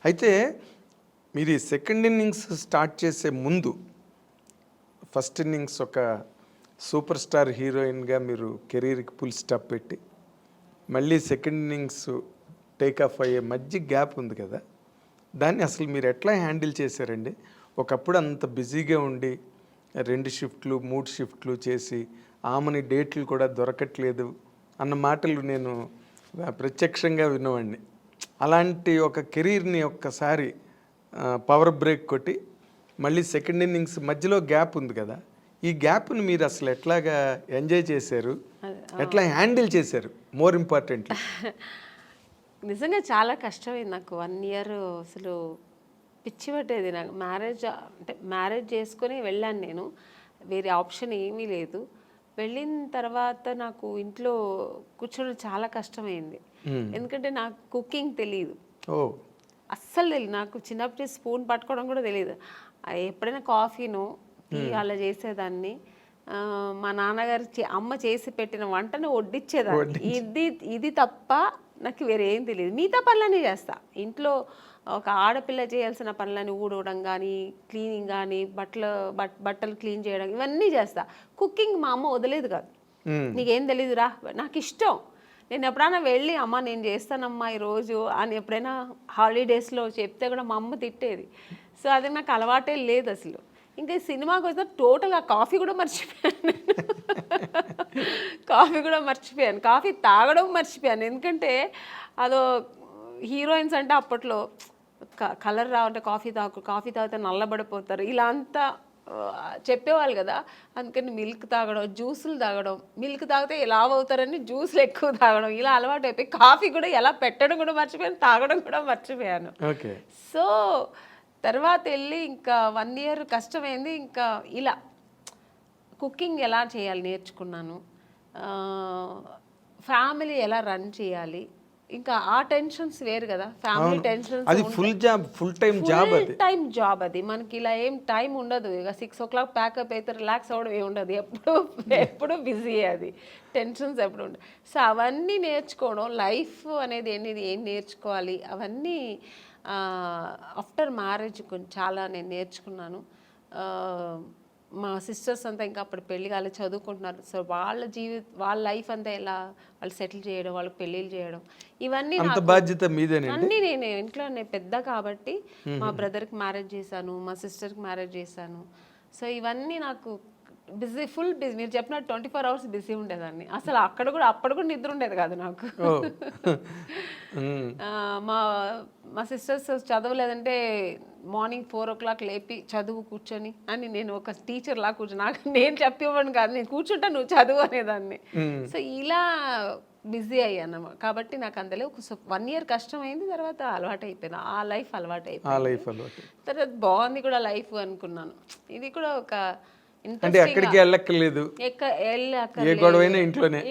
అయితే మీరు ఈ సెకండ్ ఇన్నింగ్స్ స్టార్ట్ చేసే ముందు ఫస్ట్ ఇన్నింగ్స్ ఒక సూపర్ స్టార్ హీరోయిన్గా మీరు కెరీర్కి ఫుల్ స్టాప్ పెట్టి మళ్ళీ సెకండ్ ఇన్నింగ్స్ టేక్ ఆఫ్ అయ్యే మధ్య గ్యాప్ ఉంది కదా, దాన్ని అసలు మీరు ఎట్లా హ్యాండిల్ చేశారండి? ఒకప్పుడు అంత బిజీగా ఉండి 2 షిఫ్ట్లు 3 షిఫ్ట్లు చేసి ఆమెని డేట్లు కూడా దొరకట్లేదు అన్న మాటలు నేను ప్రత్యక్షంగా విన్నవాడిని. అలాంటి ఒక కెరీర్ని ఒక్కసారి పవర్ బ్రేక్ కొట్టి మళ్ళీ సెకండ్ ఇన్నింగ్స్ మధ్యలో గ్యాప్ ఉంది కదా, ఈ గ్యాప్ని మీరు అసలు ఎట్లాగా ఎంజాయ్ చేశారు, ఎట్లా హ్యాండిల్ చేశారు? మోర్ ఇంపార్టెంట్లీ నిజంగా చాలా కష్టమైంది నాకు 1 ఇయర్. అసలు పిచ్చి పట్టేది నాకు. మ్యారేజ్ చేసుకొని వెళ్ళాను నేను, వేరే ఆప్షన్ ఏమీ లేదు. వెళ్ళిన తర్వాత నాకు ఇంట్లో కూర్చోడం చాలా కష్టమైంది. ఎందుకంటే నాకు కుకింగ్ తెలియదు, అస్సలు తెలియదు. నాకు చిన్నప్పటి స్పూన్ పట్టుకోవడం కూడా తెలియదు. ఎప్పుడైనా కాఫీను టీ అలా చేసేదాన్ని. మా నాన్నగారు అమ్మ చేసి పెట్టిన వంటను వడ్డిచ్చేదాన్ని. ఇది తప్ప నాకు వేరే ఏం తెలియదు. మిగతా పనులన్నీ చేస్తా ఇంట్లో. ఒక ఆడపిల్ల చేయాల్సిన పనులని ఊడవడం కానీ, క్లీనింగ్ కానీ, బట్టలు క్లీన్ చేయడం, ఇవన్నీ చేస్తా. కుకింగ్ మా అమ్మ వదిలేదు కాదు. నీకేం తెలీదురా, నాకు ఇష్టం. నేను ఎప్పుడైనా వెళ్ళి అమ్మ నేను చేస్తానమ్మా ఈరోజు అని ఎప్పుడైనా హాలిడేస్లో చెప్తే కూడా మా అమ్మ తిట్టేది. సో అది నాకు అలవాటే లేదు అసలు. ఇంకా సినిమాకి వస్తే టోటల్గా కాఫీ కూడా మర్చిపోయాను. కాఫీ తాగడం మర్చిపోయాను. ఎందుకంటే అదో హీరోయిన్స్ అంటే అప్పట్లో కలర్ రావంటే కాఫీ తాగితే నల్లబడిపోతారు ఇలా అంతా చెప్పేవాళ్ళు కదా. అందుకని మిల్క్ తాగడం, జ్యూసులు తాగడం, మిల్క్ తాగితే లావ్ అవుతారని జ్యూసులు ఎక్కువ తాగడం, ఇలా అలవాటు అయిపోయి కాఫీ కూడా ఎలా పెట్టడం కూడా మర్చిపోయాను, తాగడం కూడా మర్చిపోయాను. సో తర్వాత వెళ్ళి ఇంకా 1 ఇయర్ కష్టమైంది. ఇంకా ఇలా కుకింగ్ ఎలా చేయాలి నేర్చుకున్నాను, ఫ్యామిలీ ఎలా రన్ చేయాలి. ఇంకా ఆ టెన్షన్స్ వేరు కదా, ఫ్యామిలీ టెన్షన్స్. అది ఫుల్ టైం జాబ్ అది. మనకి ఇలా ఏం టైం ఉండదు. ఇక 6 o'clock ప్యాకప్ అయితే రిలాక్స్ అవ్వడం ఏమి ఉండదు. ఎప్పుడు బిజీ, అది టెన్షన్స్ ఎప్పుడు ఉండదు. సో అవన్నీ నేర్చుకోవడం, లైఫ్ అనేది ఏం నేర్చుకోవాలి అవన్నీ ఆఫ్టర్ మ్యారేజ్ చాలా నేను నేర్చుకున్నాను. మా సిస్టర్స్ అంతా ఇంకా అప్పుడు పెళ్లి కాలేదు, చదువుకుంటున్నారు. సో వాళ్ళ లైఫ్ అంతా ఎలా వాళ్ళు సెటిల్ చేయడం, వాళ్ళకి పెళ్ళిళ్ళు చేయడం, ఇవన్నీ బాధ్యత మీదేనండి. అన్నీ నేను ఇంట్లో పెద్ద కాబట్టి మా బ్రదర్కి మ్యారేజ్ చేశాను, మా సిస్టర్కి మ్యారేజ్ చేశాను. సో ఇవన్నీ నాకు ఫుల్ బిజీ. మీరు చెప్పినట్టు 24 hours బిజీ ఉండేదాన్ని. అసలు అప్పుడు కూడా నిద్ర ఉండేది కాదు నాకు. మా సిస్టర్స్ చదవలేదంటే మార్నింగ్ 4 o'clock లేపి చదువు కూర్చొని అని, నేను ఒక టీచర్లా నాకు నేను చెప్పివ్వను కాదు, నేను కూర్చుంటా నువ్వు చదువు అనేదాన్ని. సో ఇలా బిజీ అయ్యాను కాబట్టి నాకు అందులో 1 year కష్టమైంది. తర్వాత అలవాటు అయిపోయింది, ఆ లైఫ్ అలవాటు అయిపోయింది. తర్వాత బాగుంది కూడా లైఫ్ అనుకున్నాను. ఇది కూడా ఒక ఎక్కడికి వెళ్ళక్కర్లేదు,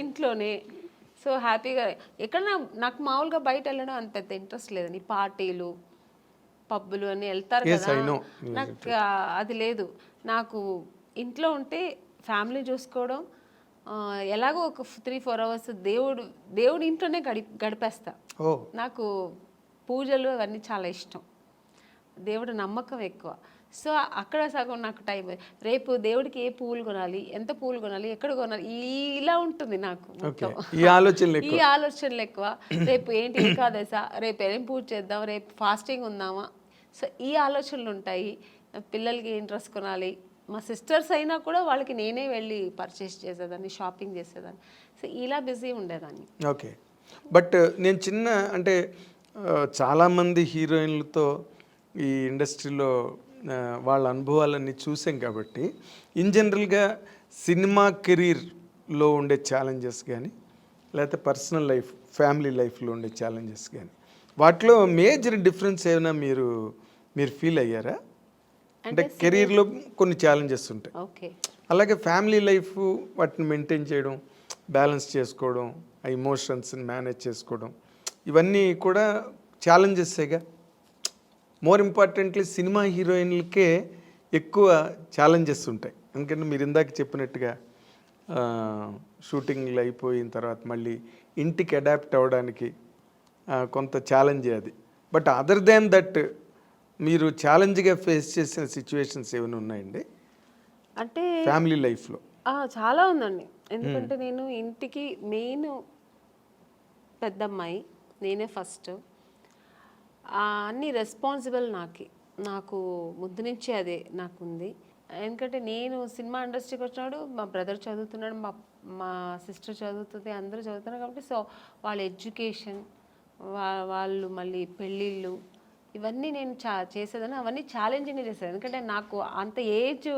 ఇంట్లోనే. సో హ్యాపీగా ఎక్కడన్నా. నాకు మామూలుగా బయట వెళ్ళడం అంత పెద్ద ఇంట్రెస్ట్ లేదండి. పార్టీలు, పబ్బులు అని వెళ్తారు కదా, నాకు అది లేదు. నాకు ఇంట్లో ఉంటే ఫ్యామిలీ చూసుకోవడం, ఎలాగో ఒక 3-4 hours దేవుడు ఇంట్లోనే గడిపేస్తా. నాకు పూజలు అవన్నీ చాలా ఇష్టం, దేవుడు నమ్మకం ఎక్కువ. సో అక్కడ సగం నాకు టైం. రేపు దేవుడికి ఏ పువ్వులు కొనాలి, ఎంత పువ్వులు కొనాలి, ఎక్కడ కొనాలి, ఇలా ఉంటుంది నాకు. ఈ ఆలోచనలు ఎక్కువ. రేపు ఏంటి ఏకాదశ, రేపు ఏం పూజ చేద్దాం, రేపు ఫాస్టింగ్ ఉందామా, సో ఈ ఆలోచనలు ఉంటాయి. పిల్లలకి ఏం డ్రెస్ కొనాలి, మా సిస్టర్స్ అయినా కూడా వాళ్ళకి నేనే వెళ్ళి పర్చేస్ చేసేదాన్ని, షాపింగ్ చేసేదాన్ని. సో ఇలా బిజీ ఉండేదాన్ని. ఓకే. బట్ నేను అంటే చాలామంది హీరోయిన్లతో ఈ ఇండస్ట్రీలో వాళ్ళ అనుభవాలన్నీ చూసాం కాబట్టి ఇన్ జనరల్గా సినిమా కెరీర్లో ఉండే ఛాలెంజెస్ కానీ, లేకపోతే పర్సనల్ లైఫ్, ఫ్యామిలీ లైఫ్లో ఉండే ఛాలెంజెస్ కానీ, వాటిలో మేజర్ డిఫరెన్స్ ఏమైనా మీరు ఫీల్ అయ్యారా? అంటే కెరీర్లో కొన్ని ఛాలెంజెస్ ఉంటాయి, అలాగే ఫ్యామిలీ లైఫ్ వాటిని మెయింటైన్ చేయడం, బ్యాలెన్స్ చేసుకోవడం, ఆ ఎమోషన్స్ని మేనేజ్ చేసుకోవడం, ఇవన్నీ కూడా ఛాలెంజెస్సేగా. మోర్ ఇంపార్టెంట్లీ సినిమా హీరోయిన్లకే ఎక్కువ ఛాలెంజెస్ ఉంటాయి. ఎందుకంటే మీరు ఇందాక చెప్పినట్టుగా షూటింగ్లు అయిపోయిన తర్వాత మళ్ళీ ఇంటికి అడాప్ట్ అవ్వడానికి కొంత ఛాలెంజే అది. బట్ అదర్ దాన్ దట్ మీరు ఛాలెంజ్గా ఫేస్ చేసిన సిచ్యువేషన్స్ ఏమైనా ఉన్నాయండి అంటే ఫ్యామిలీ లైఫ్లో? చాలా ఉందండి. ఎందుకంటే నేను ఇంటికి మెయిన్ పెద్దమ్మాయి, నేనే ఫస్ట్. అన్ని రెస్పాన్సిబుల్ నాకు ముందు నుంచి అదే నాకుంది. ఎందుకంటే నేను సినిమా ఇండస్ట్రీకి వచ్చినాడు, మా బ్రదర్ చదువుతున్నాడు, మా సిస్టర్ చదువుతుంది, అందరూ చదువుతున్నారు కాబట్టి సో వాళ్ళ ఎడ్యుకేషన్, వాళ్ళు మళ్ళీ పెళ్ళిళ్ళు ఇవన్నీ నేను చేసేదాన్ని. అవన్నీ ఛాలెంజింగ్గా చేసేది. ఎందుకంటే నాకు అంత ఏజ్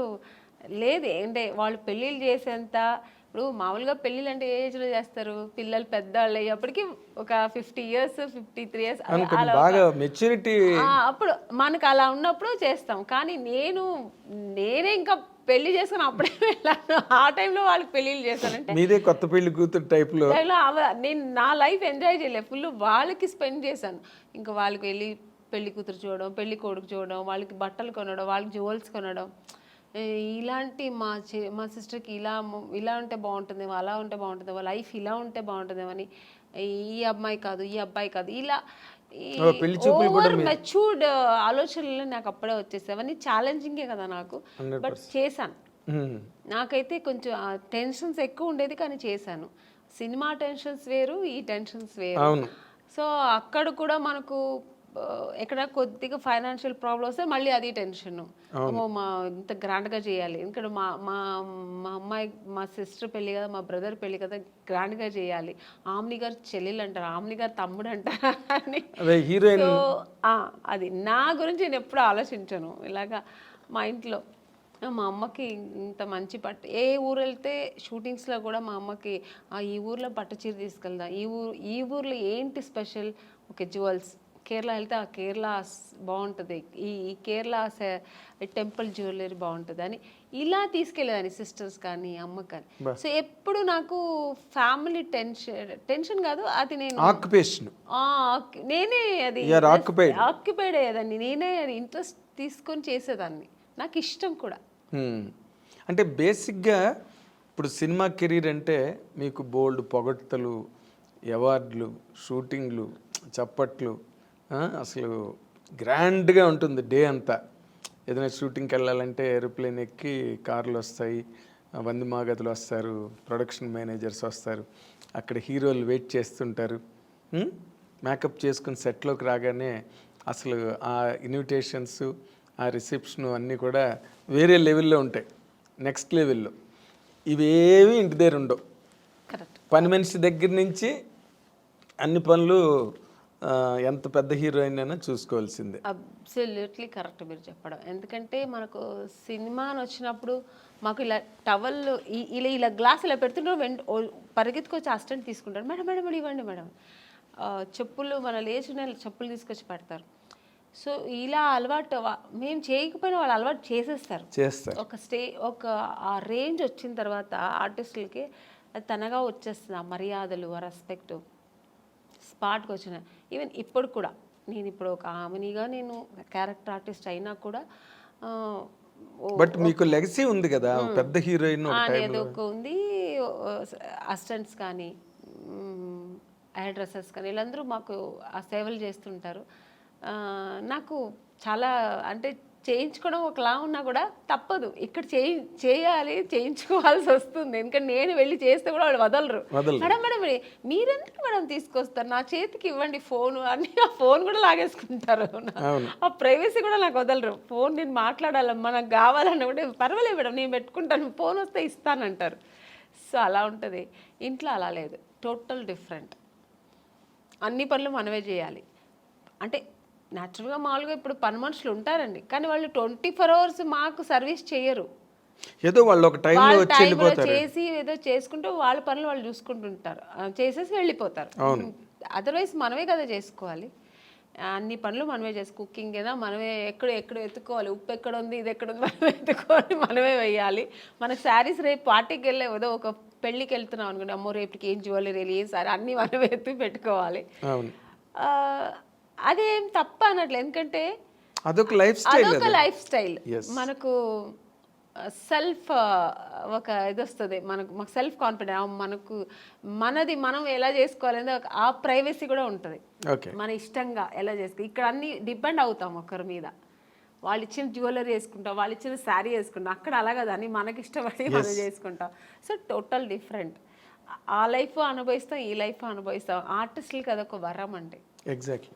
లేదు. అంటే వాళ్ళు పెళ్ళిళ్ళు చేసేంత, ఇప్పుడు మామూలుగా పెళ్ళిళ్ళు అంటే ఏ ఏజ్లో చేస్తారు, పిల్లలు పెద్దవాళ్ళు అయ్యేప్పటికి ఒక 50 years 53 years బాగా మెచ్యూరిటీ, అప్పుడు మనకు అలా ఉన్నప్పుడు చేస్తాం. కానీ నేనే ఇంకా పెళ్లి చేసుకుని అప్పుడే వెళ్ళాను. ఆ టైంలో వాళ్ళకి పెళ్ళిళ్ళు చేశానంటే మీదే కొత్త పెళ్లి కూతురు టైప్లో నేను నా లైఫ్ ఎంజాయ్ చేయలేదు, ఫుల్ వాళ్ళకి స్పెండ్ చేశాను. ఇంకా వాళ్ళకి వెళ్ళి పెళ్లి కూతురు చూడడం, పెళ్లి కొడుకు చూడడం, వాళ్ళకి బట్టలు కొనడం, వాళ్ళకి జ్యువెల్స్ కొనడం, ఇలాంటి మా సిస్టర్కి ఇలా ఉంటే బాగుంటుంది, అలా ఉంటే బాగుంటుంది, వాళ్ళ లైఫ్ ఇలా ఉంటే బాగుంటుంది అని, ఈ అమ్మాయి కాదు ఈ అబ్బాయి కాదు, ఇలా ఓవర్ మెచ్యూర్డ్ ఆలోచనలు నాకు అప్పుడే వచ్చేసాయి. అవన్నీ ఛాలెంజింగే కదా నాకు, బట్ చేశాను. నాకైతే కొంచెం టెన్షన్స్ ఎక్కువ ఉండేది కానీ చేశాను. సినిమా టెన్షన్స్ వేరు, ఈ టెన్షన్స్ వేరు. సో అక్కడ కూడా మనకు ఎక్కడ కొద్దిగా ఫైనాన్షియల్ ప్రాబ్లమ్ వస్తే మళ్ళీ అది టెన్షన్. మా ఇంత గ్రాండ్గా చేయాలి, ఎందుకంటే మా అమ్మాయి, మా సిస్టర్ పెళ్ళి కదా, మా బ్రదర్ పెళ్ళి కదా, గ్రాండ్గా చేయాలి. ఆమ్ని గారు చెల్లెలు అంటారు, ఆమ్ని గారు తమ్ముడు అంటారు అని. సో అది నా గురించి నేను ఎప్పుడు ఆలోచించాను. ఇలాగా మా ఇంట్లో మా అమ్మకి ఇంత మంచి పట్టు, ఏ ఊరు వెళ్తే షూటింగ్స్లో కూడా మా అమ్మకి ఈ ఊర్లో పట్టు చీర తీసుకెళ్దా, ఈ ఊర్లో ఏంటి స్పెషల్, ఓకే జ్యువెల్స్, కేరళ వెళ్తే ఆ కేరళ బాగుంటుంది, ఈ కేరళ టెంపుల్ జ్యువెలరీ బాగుంటుంది అని ఇలా తీసుకెళ్ళేదాన్ని, సిస్టర్స్ కానీ అమ్మ కానీ. సో ఎప్పుడు నాకు ఫ్యామిలీ టెన్షన్ కాదు, అది నేను నేనే అది ఆక్యుపైడ్ అయ్యేదాన్ని, నేనే అది ఇంట్రెస్ట్ తీసుకొని చేసేదాన్ని, నాకు ఇష్టం కూడా. అంటే బేసిక్గా ఇప్పుడు సినిమా కెరీర్ అంటే మీకు బోల్డ్ పొగడ్తలు, అవార్డులు, షూటింగ్లు, చప్పట్లు, అసలు గ్రాండ్గా ఉంటుంది డే అంతా. ఏదైనా షూటింగ్కి వెళ్ళాలంటే ఏరోప్లేన్ ఎక్కి కార్లు వస్తాయి, వంది మాగదులు వస్తారు, ప్రొడక్షన్ మేనేజర్స్ వస్తారు, అక్కడ హీరోలు వెయిట్ చేస్తుంటారు, మేకప్ చేసుకుని సెట్లోకి రాగానే అసలు ఆ ఇన్విటేషన్స్, ఆ రిసెప్షను అన్నీ కూడా వేరే లెవెల్లో ఉంటాయి, నెక్స్ట్ లెవెల్లో. ఇవేవి ఇంటి దగ్గర ఉండవు. పని మనిషి దగ్గర నుంచి అన్ని పనులు ఎంత పెద్ద హీరోయిన్ అయినా చూసుకోవాల్సిందే. అబ్సల్యూట్లీ కరెక్ట్ మీరు చెప్పడం. ఎందుకంటే మనకు సినిమా అని వచ్చినప్పుడు మాకు ఇలా టవల్ ఇలా గ్లాస్ ఇలా పెడుతుంటారు, పరిగెత్తుకొచ్చి అసిస్టెంట్ తీసుకుంటారు, మేడం మేడం మేడం ఇవ్వండి మేడం, చెప్పులు మన లేచిన చెప్పులు తీసుకొచ్చి పెడతారు. సో ఇలా అలవాటు మేము చేయకపోయినా వాళ్ళు అలవాటు చేసేస్తారు. ఒక ఆ రేంజ్ వచ్చిన తర్వాత ఆర్టిస్టులకి అది తనగా వచ్చేస్తుంది, ఆ మర్యాదలు, ఆ రెస్పెక్ట్ స్పాట్కి వచ్చిన. ఈవెన్ ఇప్పుడు కూడా నేను ఇప్పుడు ఒక ఆమెనిగా నేను క్యారెక్టర్ ఆర్టిస్ట్ అయినా కూడా బట్ మీకు లెగసీ ఉంది కదా, పెద్ద హీరోయిన్ ఏదో ఒక ఉంది. అసిస్టెంట్స్ కానీ హెయిర్ డ్రెస్సర్స్ కానీ వీళ్ళందరూ మాకు ఆ సేవలు చేస్తుంటారు. నాకు చాలా అంటే చేయించుకోవడం ఒకలా ఉన్నా కూడా తప్పదు, ఇక్కడ చేయాలి, చేయించుకోవాల్సి వస్తుంది. ఎందుకంటే నేను వెళ్ళి చేస్తే కూడా వాళ్ళు వదలరు. మేడం మేడం మీరెందుకు మేడం తీసుకొస్తారు, నా చేతికి ఇవ్వండి ఫోను అని, ఆ ఫోన్ కూడా లాగేసుకుంటారు. ఆ ప్రైవసీ కూడా నాకు వదలరు. ఫోన్ నేను మాట్లాడాలమ్మా, నాకు కావాలన్నా కూడా పర్వాలేదు మేడం నేను పెట్టుకుంటాను, ఫోన్ వస్తే ఇస్తానంటారు. సో అలా ఉంటుంది. ఇంట్లో అలా లేదు, టోటల్ డిఫరెంట్. అన్ని పనులు మనమే చేయాలి. అంటే న్యాచురల్గా మామూలుగా ఇప్పుడు పని మనుషులు ఉంటారండి, కానీ వాళ్ళు 24 hours మాకు సర్వీస్ చేయరు. ఏదో వాళ్ళు ఒక టైంలో చేసి ఏదో చేసుకుంటూ వాళ్ళ పనులు వాళ్ళు చూసుకుంటుంటారు, చేసేసి వెళ్ళిపోతారు. అదర్వైజ్ మనమే కదా చేసుకోవాలి. అన్ని పనులు మనమే కుకింగ్ అయినా మనమే, ఎక్కడ ఎత్తుకోవాలి, ఉప్పు ఎక్కడ ఉంది, ఇది ఎక్కడ ఉంది, మనమే ఎత్తుకోవాలి, మనమే వేయాలి. మనకు శారీస్ రేపు పార్టీకి వెళ్ళే ఏదో ఒక పెళ్ళికి వెళ్తున్నాం అనుకోండి, అమ్మో రేపుకి ఏం జ్యువెలరీ, ఏం సారీ అన్నీ మనమే ఎత్తి పెట్టుకోవాలి. అదేం తప్ప అనట్లేదు, ఎందుకంటే అదొక లైఫ్ స్టైల్. మనకు సెల్ఫ్ ఒక ఇది వస్తుంది మనకు, మాకు సెల్ఫ్ కాన్ఫిడెన్స్, మనకు మనది మనం ఎలా చేసుకోవాలని ఆ ప్రైవసీ కూడా ఉంటుంది. ఓకే. మన ఇష్టంగా ఎలా చేసుకో, ఇక్కడ అన్ని డిపెండ్ అవుతాం ఒకరి మీద. వాళ్ళు ఇచ్చిన జ్యువెలరీ వేసుకుంటాం, వాళ్ళు ఇచ్చిన శారీ వేసుకుంటాం, అక్కడ అలా కదా అని మనకి ఇష్టపడి మనం చేసుకుంటాం. So total different. ఆ లైఫ్ అనుభవిస్తాం, ఈ లైఫ్ అనుభవిస్తాం. ఆర్టిస్టులకి అదొక వరం అండి. ఎగ్జాక్ట్లీ.